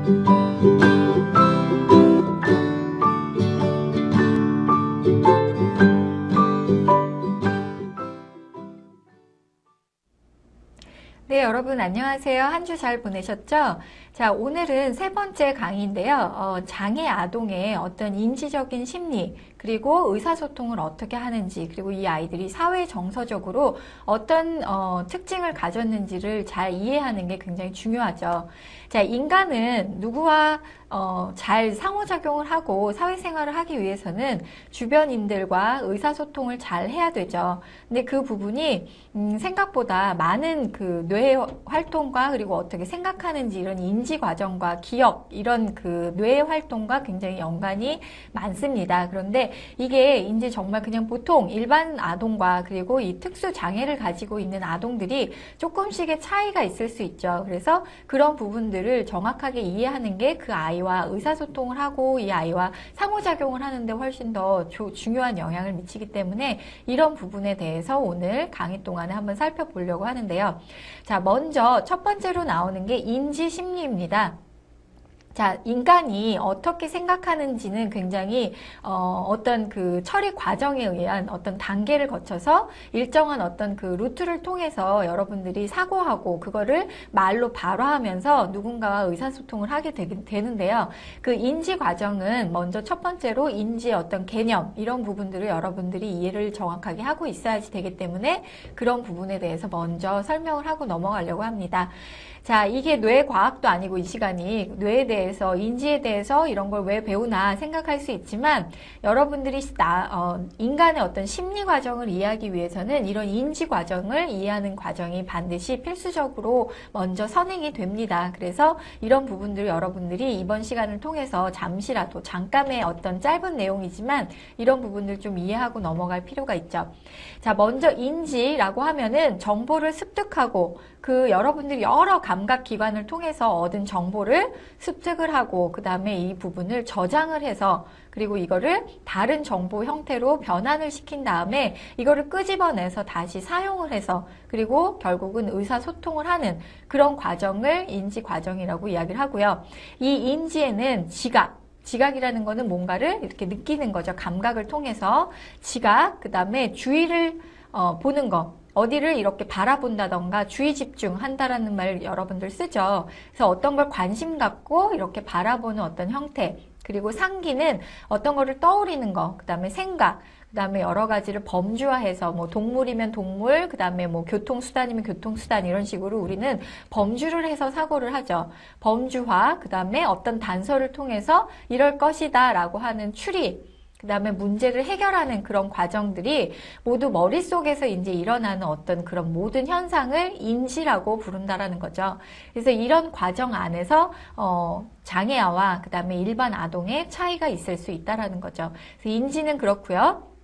네, 여러분 안녕하세요. 한 주 잘 보내셨죠? 자, 오늘은 세 번째 강의인데요. 장애 아동의 어떤 인지적인 심리, 그리고 의사소통을 어떻게 하는지, 그리고 이 아이들이 사회 정서적으로 어떤 특징을 가졌는지를 잘 이해하는 게 굉장히 중요하죠. 자, 인간은 누구와 잘 상호작용을 하고 사회생활을 하기 위해서는 주변인들과 의사소통을 잘 해야 되죠. 근데 그 부분이 생각보다 많은 그 뇌 활동과 그리고 어떻게 생각하는지 이런 인지 과정과 기억 이런 그 뇌 활동과 굉장히 연관이 많습니다. 그런데 이게 이제 정말 그냥 보통 일반 아동과 그리고 이 특수 장애를 가지고 있는 아동들이 조금씩의 차이가 있을 수 있죠. 그래서 그런 부분들을 정확하게 이해하는 게 그 아이와 의사소통을 하고 이 아이와 상호작용을 하는데 훨씬 더 중요한 영향을 미치기 때문에 이런 부분에 대해서 오늘 강의 동안에 한번 살펴보려고 하는데요. 자, 먼저 첫 번째로 나오는 게 인지심리입니다. 자, 인간이 어떻게 생각하는지는 굉장히 어떤 그 처리 과정에 의한 어떤 단계를 거쳐서 일정한 어떤 그 루트를 통해서 여러분들이 사고하고 그거를 말로 발화하면서 누군가와 의사소통을 하게 되는데요. 그 인지 과정은 먼저 첫 번째로 인지의 어떤 개념 이런 부분들을 여러분들이 이해를 정확하게 하고 있어야지 되기 때문에 그런 부분에 대해서 먼저 설명을 하고 넘어가려고 합니다. 자, 이게 뇌과학도 아니고 이 시간이 뇌에 대해서, 인지에 대해서 이런 걸 왜 배우나 생각할 수 있지만 여러분들이 인간의 어떤 심리 과정을 이해하기 위해서는 이런 인지 과정을 이해하는 과정이 반드시 필수적으로 먼저 선행이 됩니다. 그래서 이런 부분들을 여러분들이 이번 시간을 통해서 잠시라도 잠깐의 어떤 짧은 내용이지만 이런 부분들 좀 이해하고 넘어갈 필요가 있죠. 자, 먼저 인지라고 하면은 정보를 습득하고 그 여러분들이 여러 감각기관을 통해서 얻은 정보를 습득을 하고 그 다음에 이 부분을 저장을 해서 그리고 이거를 다른 정보 형태로 변환을 시킨 다음에 이거를 끄집어내서 다시 사용을 해서 그리고 결국은 의사소통을 하는 그런 과정을 인지 과정이라고 이야기를 하고요. 이 인지에는 지각이라는 거는 뭔가를 이렇게 느끼는 거죠. 감각을 통해서 지각, 그 다음에 주의를 보는 거. 어디를 이렇게 바라본다던가 주의 집중한다라는 말 여러분들 쓰죠. 그래서 어떤 걸 관심 갖고 이렇게 바라보는 어떤 형태. 그리고 상기는 어떤 거를 떠올리는 거. 그 다음에 생각. 그 다음에 여러 가지를 범주화해서 뭐 동물이면 동물, 그 다음에 뭐 교통수단이면 교통수단 이런 식으로 우리는 범주를 해서 사고를 하죠. 범주화, 그 다음에 어떤 단서를 통해서 이럴 것이다 라고 하는 추리. 그 다음에 문제를 해결하는 그런 과정들이 모두 머릿속에서 이제 일어나는 어떤 그런 모든 현상을 인지라고 부른다라는 거죠. 그래서 이런 과정 안에서 장애아와 그 다음에 일반 아동의 차이가 있을 수 있다라는 거죠. 그래서 인지는 그렇고요.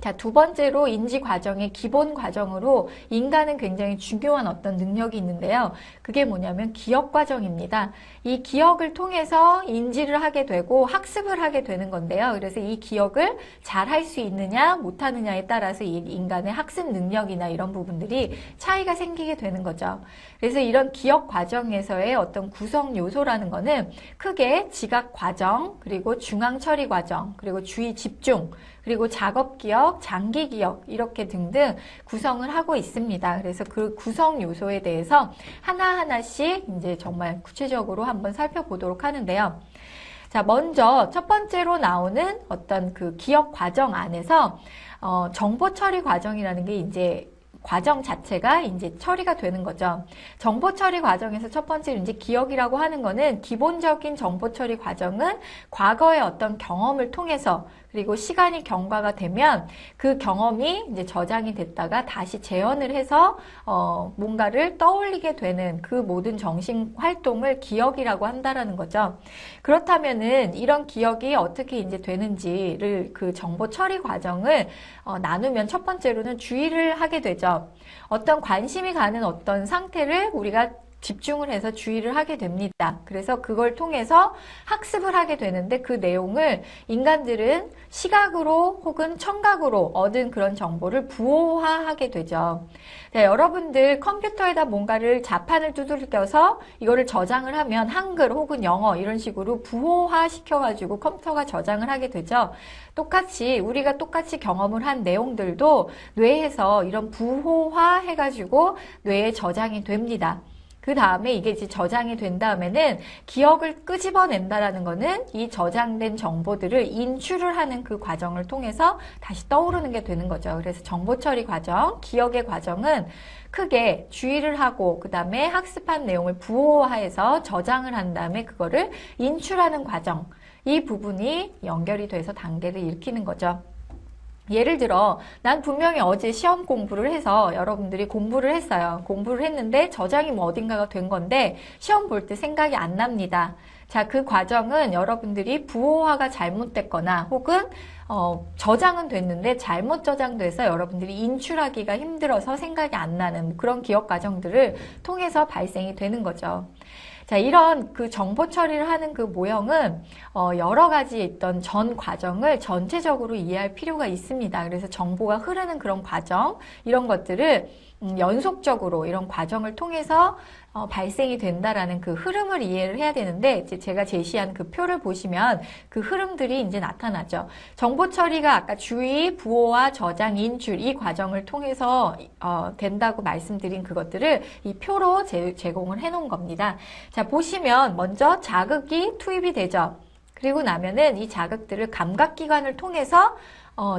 자, 두 번째로 인지 과정의 기본 과정으로 인간은 굉장히 중요한 어떤 능력이 있는데요. 그게 뭐냐면 기억 과정입니다. 이 기억을 통해서 인지를 하게 되고 학습을 하게 되는 건데요. 그래서 이 기억을 잘 할 수 있느냐 못하느냐에 따라서 이 인간의 학습 능력이나 이런 부분들이 차이가 생기게 되는 거죠. 그래서 이런 기억 과정에서의 어떤 구성 요소라는 거는 크게 지각 과정, 그리고 중앙 처리 과정, 그리고 주의 집중, 그리고 작업 기억, 장기 기억 이렇게 등등 구성을 하고 있습니다. 그래서 그 구성 요소에 대해서 하나하나씩 이제 정말 구체적으로 한번 살펴보도록 하는데요. 자, 먼저 첫 번째로 나오는 어떤 그 기억 과정 안에서 정보 처리 과정이라는 게 이제 과정 자체가 이제 처리가 되는 거죠. 정보 처리 과정에서 첫 번째로 이제 기억이라고 하는 거는 기본적인 정보 처리 과정은 과거의 어떤 경험을 통해서 그리고 시간이 경과가 되면 그 경험이 이제 저장이 됐다가 다시 재현을 해서 뭔가를 떠올리게 되는 그 모든 정신 활동을 기억이라고 한다라는 거죠. 그렇다면은 이런 기억이 어떻게 이제 되는지를 그 정보 처리 과정을 나누면 첫 번째로는 주의를 하게 되죠. 어떤 관심이 가는 어떤 상태를 우리가 집중을 해서 주의를 하게 됩니다. 그래서 그걸 통해서 학습을 하게 되는데 그 내용을 인간들은 시각으로 혹은 청각으로 얻은 그런 정보를 부호화하게 되죠. 자, 여러분들 컴퓨터에다 뭔가를 자판을 두들겨서 이거를 저장을 하면 한글 혹은 영어 이런 식으로 부호화 시켜가지고 컴퓨터가 저장을 하게 되죠. 똑같이 우리가 똑같이 경험을 한 내용들도 뇌에서 이런 부호화 해가지고 뇌에 저장이 됩니다. 그 다음에 이게 이제 저장이 된 다음에는 기억을 끄집어낸다라는 거는 이 저장된 정보들을 인출을 하는 그 과정을 통해서 다시 떠오르는 게 되는 거죠. 그래서 정보 처리 과정, 기억의 과정은 크게 주의를 하고 그 다음에 학습한 내용을 부호화해서 저장을 한 다음에 그거를 인출하는 과정, 이 부분이 연결이 돼서 단계를 일으키는 거죠. 예를 들어 난 분명히 어제 시험 공부를 해서 여러분들이 공부를 했어요. 공부를 했는데 저장이 뭐 어딘가가 된 건데 시험 볼 때 생각이 안 납니다. 자, 그 과정은 여러분들이 부호화가 잘못됐거나 혹은 저장은 됐는데 잘못 저장돼서 여러분들이 인출하기가 힘들어서 생각이 안 나는 그런 기억 과정들을 통해서 발생이 되는 거죠. 자, 이런 그 정보 처리를 하는 그 모형은 여러 가지 있던 전 과정을 전체적으로 이해할 필요가 있습니다. 그래서 정보가 흐르는 그런 과정, 이런 것들을 연속적으로 이런 과정을 통해서 발생이 된다라는 그 흐름을 이해를 해야 되는데, 이제 제가 제시한 그 표를 보시면 그 흐름들이 이제 나타나죠. 정보 처리가 아까 주의, 부호화, 저장, 인출 이 과정을 통해서 된다고 말씀드린 그것들을 이 표로 제공을 해 놓은 겁니다. 자, 보시면 먼저 자극이 투입이 되죠. 그리고 나면은 이 자극들을 감각기관을 통해서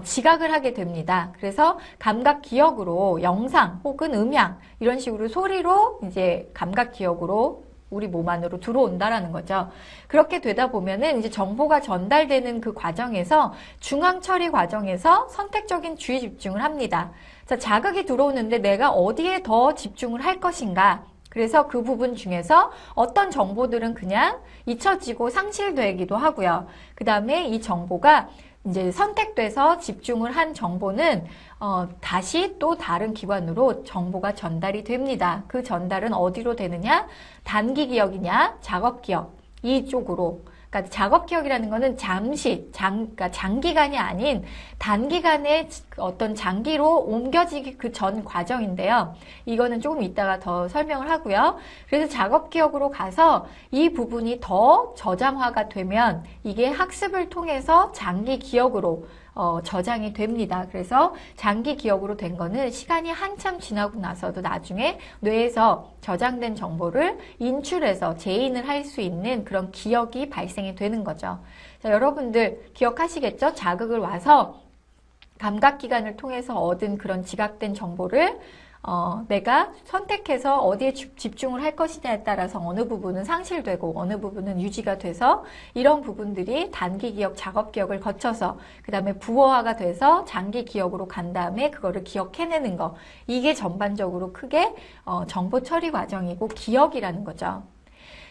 지각을 하게 됩니다. 그래서 감각 기억으로 영상 혹은 음향 이런 식으로 소리로 이제 감각 기억으로 우리 몸 안으로 들어온다라는 거죠. 그렇게 되다 보면은 이제 정보가 전달되는 그 과정에서 중앙 처리 과정에서 선택적인 주의 집중을 합니다. 자, 자극이 들어오는데 내가 어디에 더 집중을 할 것인가? 그래서 그 부분 중에서 어떤 정보들은 그냥 잊혀지고 상실되기도 하고요. 그 다음에 이 정보가 이제 선택돼서 집중을 한 정보는 다시 또 다른 기관으로 정보가 전달이 됩니다. 그 전달은 어디로 되느냐? 단기 기억이냐? 작업 기억 이쪽으로. 그러니까 작업 기억이라는 거는 그러니까 장기간이 아닌 단기간의 어떤 장기로 옮겨지기 그 전 과정인데요. 이거는 조금 이따가 더 설명을 하고요. 그래서 작업 기억으로 가서 이 부분이 더 저장화가 되면 이게 학습을 통해서 장기 기억으로 저장이 됩니다. 그래서 장기 기억으로 된 거는 시간이 한참 지나고 나서도 나중에 뇌에서 저장된 정보를 인출해서 재인을 할 수 있는 그런 기억이 발생이 되는 거죠. 자, 여러분들 기억하시겠죠? 자극을 와서 감각기관을 통해서 얻은 그런 지각된 정보를 내가 선택해서 어디에 집중을 할 것이냐에 따라서 어느 부분은 상실되고 어느 부분은 유지가 돼서 이런 부분들이 단기 기억, 작업 기억을 거쳐서 그 다음에 부호화가 돼서 장기 기억으로 간 다음에 그거를 기억해내는 거, 이게 전반적으로 크게 정보 처리 과정이고 기억이라는 거죠.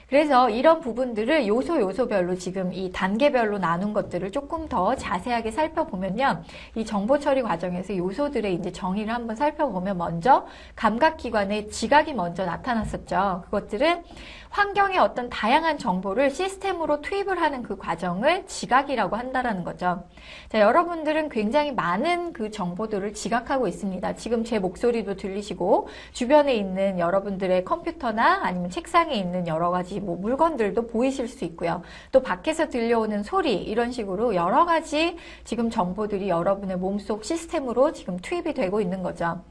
그래서 이런 부분들을 요소별로 지금 이 단계별로 나눈 것들을 조금 더 자세하게 살펴보면요. 이 정보 처리 과정에서 요소들의 이제 정의를 한번 살펴보면 먼저 감각기관의 지각이 먼저 나타났었죠. 그것들은 환경의 어떤 다양한 정보를 시스템으로 투입을 하는 그 과정을 지각이라고 한다라는 거죠. 자, 여러분들은 굉장히 많은 그 정보들을 지각하고 있습니다. 지금 제 목소리도 들리시고 주변에 있는 여러분들의 컴퓨터나 아니면 책상에 있는 여러 가지 뭐 물건들도 보이실 수 있고요. 또 밖에서 들려오는 소리 이런 식으로 여러 가지 지금 정보들이 여러분의 몸속 시스템으로 지금 투입이 되고 있는 거죠.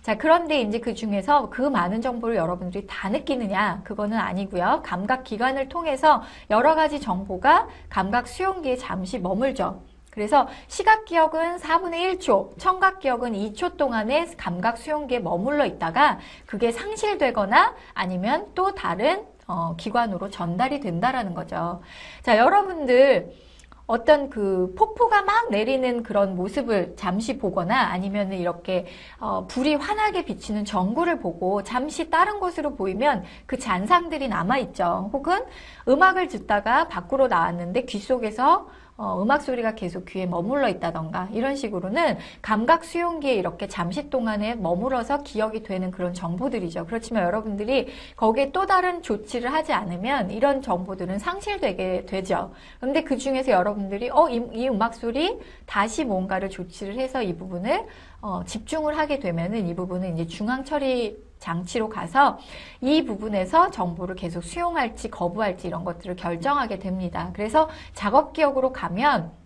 자, 그런데 이제 그 중에서 그 많은 정보를 여러분들이 다 느끼느냐? 그거는 아니고요. 감각 기관을 통해서 여러 가지 정보가 감각 수용기에 잠시 머물죠. 그래서 시각 기억은 4분의 1초, 청각 기억은 2초 동안의 감각 수용기에 머물러 있다가 그게 상실되거나 아니면 또 다른 기관으로 전달이 된다라는 거죠. 자, 여러분들 어떤 그 폭포가 막 내리는 그런 모습을 잠시 보거나 아니면 이렇게 불이 환하게 비치는 전구를 보고 잠시 다른 곳으로 보이면 그 잔상들이 남아있죠. 혹은 음악을 듣다가 밖으로 나왔는데 귀 속에서 음악 소리가 계속 귀에 머물러 있다던가 이런 식으로는 감각 수용기에 이렇게 잠시 동안에 머물러서 기억이 되는 그런 정보들이죠. 그렇지만 여러분들이 거기에 또 다른 조치를 하지 않으면 이런 정보들은 상실되게 되죠. 그런데 그 중에서 여러분들이 이 음악 소리 다시 뭔가를 조치를 해서 이 부분을 집중을 하게 되면은 이 부분은 이제 중앙 처리 장치로 가서 이 부분에서 정보를 계속 수용할지 거부할지 이런 것들을 결정하게 됩니다. 그래서 작업 기억으로 가면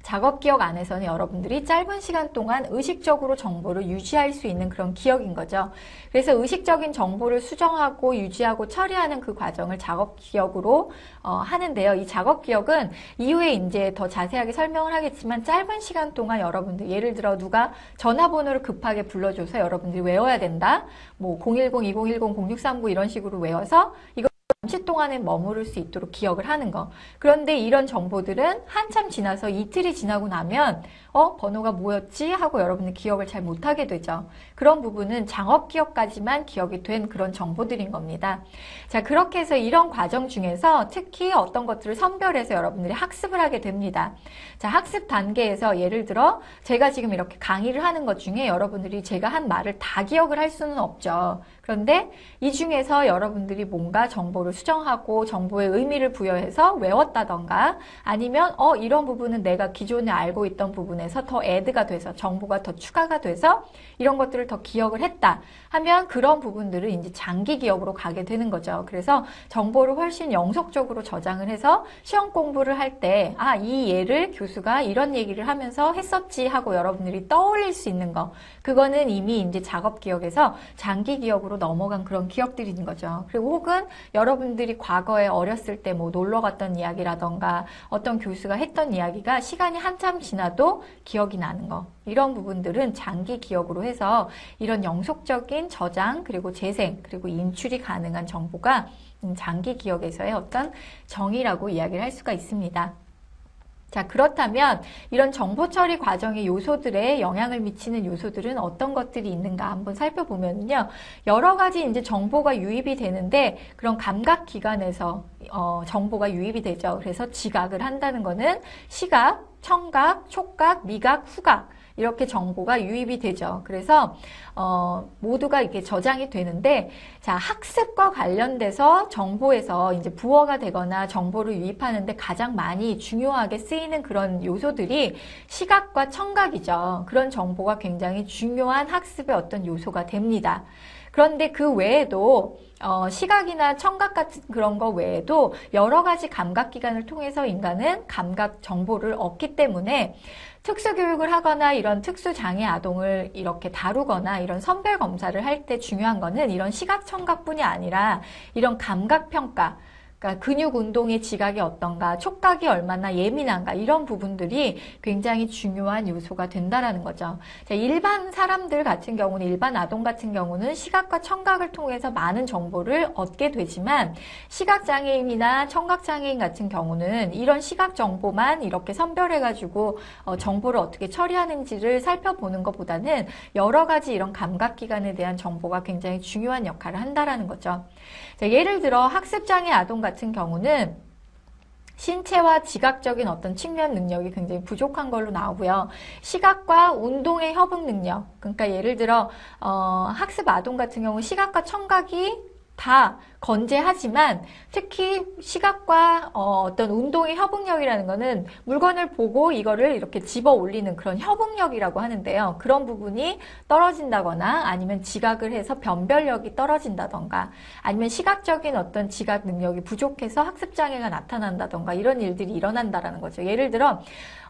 작업 기억 안에서는 여러분들이 짧은 시간 동안 의식적으로 정보를 유지할 수 있는 그런 기억인 거죠. 그래서 의식적인 정보를 수정하고 유지하고 처리하는 그 과정을 작업 기억으로 하는데요. 이 작업 기억은 이후에 이제 더 자세하게 설명을 하겠지만 짧은 시간 동안 여러분들 예를 들어 누가 전화번호를 급하게 불러줘서 여러분들이 외워야 된다. 뭐 010, 2010, 0639 이런 식으로 외워서 이거 잠시 동안에 머무를 수 있도록 기억을 하는 거. 그런데 이런 정보들은 한참 지나서 이틀이 지나고 나면 번호가 뭐였지? 하고 여러분이 기억을 잘 못하게 되죠. 그런 부분은 장업 기억까지만 기억이 된 그런 정보들인 겁니다. 자, 그렇게 해서 이런 과정 중에서 특히 어떤 것들을 선별해서 여러분들이 학습을 하게 됩니다. 자, 학습 단계에서 예를 들어 제가 지금 이렇게 강의를 하는 것 중에 여러분들이 제가 한 말을 다 기억을 할 수는 없죠. 그런데 이 중에서 여러분들이 뭔가 정보를 수정하고 정보의 의미를 부여해서 외웠다던가 아니면 이런 부분은 내가 기존에 알고 있던 부분에서 더 애드가 돼서 정보가 더 추가가 돼서 이런 것들을 더 기억을 했다 하면 그런 부분들을 이제 장기 기억으로 가게 되는 거죠. 그래서 정보를 훨씬 영속적으로 저장을 해서 시험 공부를 할 때 이 예를 교수가 이런 얘기를 하면서 했었지 하고 여러분들이 떠올릴 수 있는 거 그거는 이미 이제 작업 기억에서 장기 기억으로 넘어간 그런 기억들인 거죠. 그리고 혹은 여러분들이 과거에 어렸을 때 뭐 놀러 갔던 이야기라던가 어떤 교수가 했던 이야기가 시간이 한참 지나도 기억이 나는 거 이런 부분들은 장기 기억으로 해서 이런 영속적인 저장 그리고 재생 그리고 인출이 가능한 정보가 장기 기억에서의 어떤 정의라고 이야기를 할 수가 있습니다. 자, 그렇다면 이런 정보 처리 과정의 요소들에 영향을 미치는 요소들은 어떤 것들이 있는가 한번 살펴보면요. 여러 가지 이제 정보가 유입이 되는데 그런 감각 기관에서 정보가 유입이 되죠. 그래서 지각을 한다는 거는 시각, 청각, 촉각, 미각, 후각 이렇게 정보가 유입이 되죠. 그래서 모두가 이렇게 저장이 되는데 자, 학습과 관련돼서 정보에서 이제 부어가 되거나 정보를 유입하는데 가장 많이 중요하게 쓰이는 그런 요소들이 시각과 청각이죠. 그런 정보가 굉장히 중요한 학습의 어떤 요소가 됩니다. 그런데 그 외에도 시각이나 청각 같은 그런 거 외에도 여러 가지 감각기관을 통해서 인간은 감각 정보를 얻기 때문에 특수교육을 하거나 이런 특수장애 아동을 이렇게 다루거나 이런 선별검사를 할 때 중요한 거는 이런 시각, 청각뿐이 아니라 이런 감각평가 그러니까 근육 운동의 지각이 어떤가, 촉각이 얼마나 예민한가 이런 부분들이 굉장히 중요한 요소가 된다라는 거죠. 자, 일반 사람들 같은 경우는 일반 아동 같은 경우는 시각과 청각을 통해서 많은 정보를 얻게 되지만 시각장애인이나 청각장애인 같은 경우는 이런 시각 정보만 이렇게 선별해가지고 정보를 어떻게 처리하는지를 살펴보는 것보다는 여러 가지 이런 감각기관에 대한 정보가 굉장히 중요한 역할을 한다라는 거죠. 자, 예를 들어 학습장애 아동 같은 경우는 신체와 지각적인 어떤 측면 능력이 굉장히 부족한 걸로 나오고요. 시각과 운동의 협응 능력, 그러니까 예를 들어 학습 아동 같은 경우 시각과 청각이 다 건재하지만 특히 시각과 어떤 운동의 협응력이라는 거는 물건을 보고 이거를 이렇게 집어 올리는 그런 협응력이라고 하는데요. 그런 부분이 떨어진다거나 아니면 지각을 해서 변별력이 떨어진다던가 아니면 시각적인 어떤 지각 능력이 부족해서 학습장애가 나타난다던가 이런 일들이 일어난다라는 거죠. 예를 들어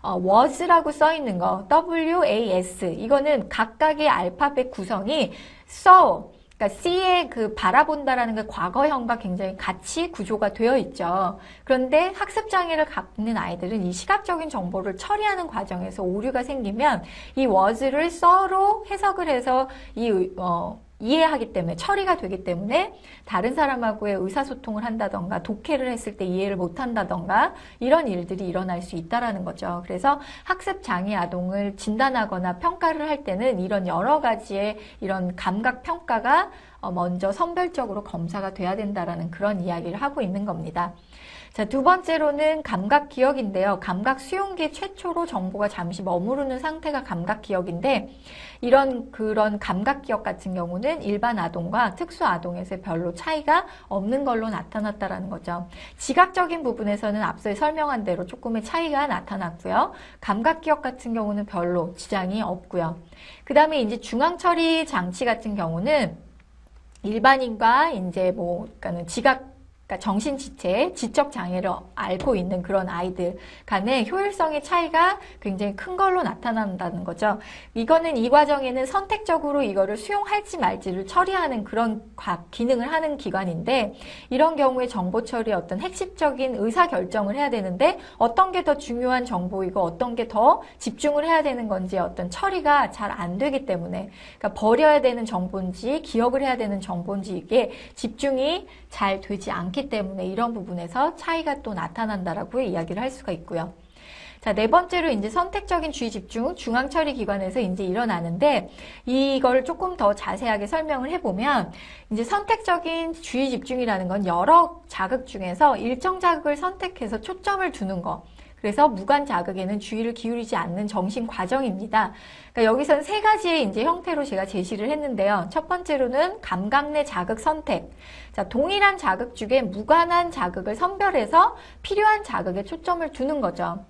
was라고 써 있는 거 WAS 이거는 각각의 알파벳 구성이 saw 그러니까 C의 그 바라본다라는 게 과거형과 굉장히 같이 구조가 되어 있죠. 그런데 학습장애를 갖는 아이들은 이 시각적인 정보를 처리하는 과정에서 오류가 생기면 이 was를 saw로 해석을 해서 이해하기 때문에 처리가 되기 때문에 다른 사람하고의 의사소통을 한다던가 독해를 했을 때 이해를 못한다던가 이런 일들이 일어날 수 있다라는 거죠. 그래서 학습장애 아동을 진단하거나 평가를 할 때는 이런 여러 가지의 이런 감각 평가가 먼저 선별적으로 검사가 돼야 된다라는 그런 이야기를 하고 있는 겁니다. 자, 두 번째로는 감각 기억인데요. 감각 수용기 최초로 정보가 잠시 머무르는 상태가 감각 기억인데 그런 감각 기억 같은 경우는 일반 아동과 특수 아동에서 별로 차이가 없는 걸로 나타났다라는 거죠. 지각적인 부분에서는 앞서 설명한 대로 조금의 차이가 나타났고요. 감각 기억 같은 경우는 별로 지장이 없고요. 그 다음에 이제 중앙 처리 장치 같은 경우는 일반인과 이제 그러니까는 그러니까 정신지체, 지적 장애를 앓고 있는 그런 아이들 간의 효율성의 차이가 굉장히 큰 걸로 나타난다는 거죠. 이거는 이 과정에는 선택적으로 이거를 수용할지 말지를 처리하는 그런 기능을 하는 기관인데 이런 경우에 정보 처리의 어떤 핵심적인 의사 결정을 해야 되는데 어떤 게 더 중요한 정보이고 어떤 게 더 집중을 해야 되는 건지 어떤 처리가 잘 안 되기 때문에 그러니까 버려야 되는 정보인지 기억을 해야 되는 정보인지 이게 집중이 잘 되지 않기 때문에 이런 부분에서 차이가 또 나타난다라고 이야기를 할 수가 있고요. 자, 네 번째로 이제 선택적인 주의 집중, 중앙 처리 기관에서 이제 일어나는데 이걸 조금 더 자세하게 설명을 해보면 이제 선택적인 주의 집중이라는 건 여러 자극 중에서 일정 자극을 선택해서 초점을 두는 거. 그래서 무관 자극에는 주의를 기울이지 않는 정신 과정입니다. 그러니까 여기서는 세 가지의 이제 형태로 제가 제시를 했는데요. 첫 번째로는 감각 내 자극 선택. 자, 동일한 자극 중에 무관한 자극을 선별해서 필요한 자극에 초점을 두는 거죠.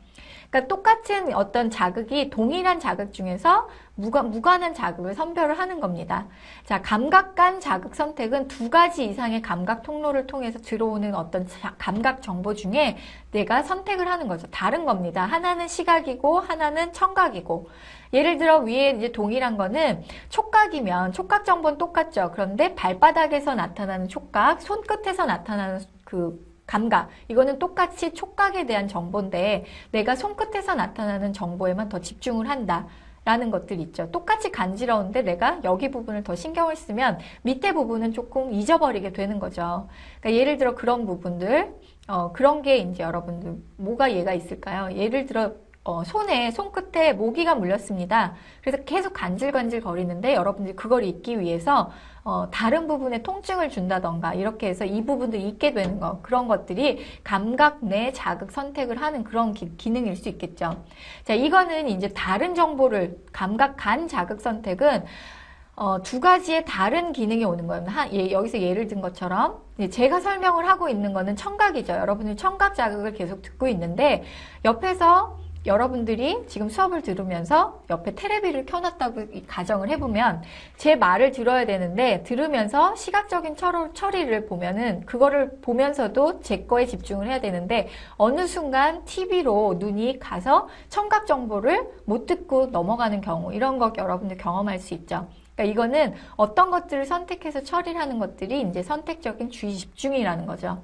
그러니까 똑같은 어떤 자극이 동일한 자극 중에서 무관한 자극을 선별을 하는 겁니다. 자, 감각 간 자극 선택은 두 가지 이상의 감각 통로를 통해서 들어오는 어떤 감각 정보 중에 내가 선택을 하는 거죠. 다른 겁니다. 하나는 시각이고 하나는 청각이고. 예를 들어 위에 이제 동일한 거는 촉각이면 촉각 정보는 똑같죠. 그런데 발바닥에서 나타나는 촉각, 손끝에서 나타나는 감각, 이거는 똑같이 촉각에 대한 정보인데 내가 손끝에서 나타나는 정보에만 더 집중을 한다 라는 것들 있죠. 똑같이 간지러운데 내가 여기 부분을 더 신경을 쓰면 밑에 부분은 조금 잊어버리게 되는 거죠. 그러니까 예를 들어 그런 부분들, 그런 게 이제 여러분들 뭐가 예가 있을까요? 예를 들어 손끝에 모기가 물렸습니다. 그래서 계속 간질간질 거리는데 여러분들이 그걸 잊기 위해서 다른 부분에 통증을 준다던가 이렇게 해서 이 부분도 잊게 되는 거, 그런 것들이 감각 내 자극 선택을 하는 그런 기능일 수 있겠죠. 자, 이거는 이제 다른 정보를 감각 간 자극 선택은 두 가지의 다른 기능이 오는 거예요. 여기서 예를 든 것처럼 제가 설명을 하고 있는 거는 청각이죠. 여러분이 청각 자극을 계속 듣고 있는데 옆에서 여러분들이 지금 수업을 들으면서 옆에 테레비를 켜놨다고 가정을 해보면 제 말을 들어야 되는데 들으면서 시각적인 처리를 보면은 그거를 보면서도 제 거에 집중을 해야 되는데 어느 순간 TV로 눈이 가서 청각 정보를 못 듣고 넘어가는 경우, 이런 거 여러분들 경험할 수 있죠. 그러니까 이거는 어떤 것들을 선택해서 처리를 하는 것들이 이제 선택적인 주의 집중이라는 거죠.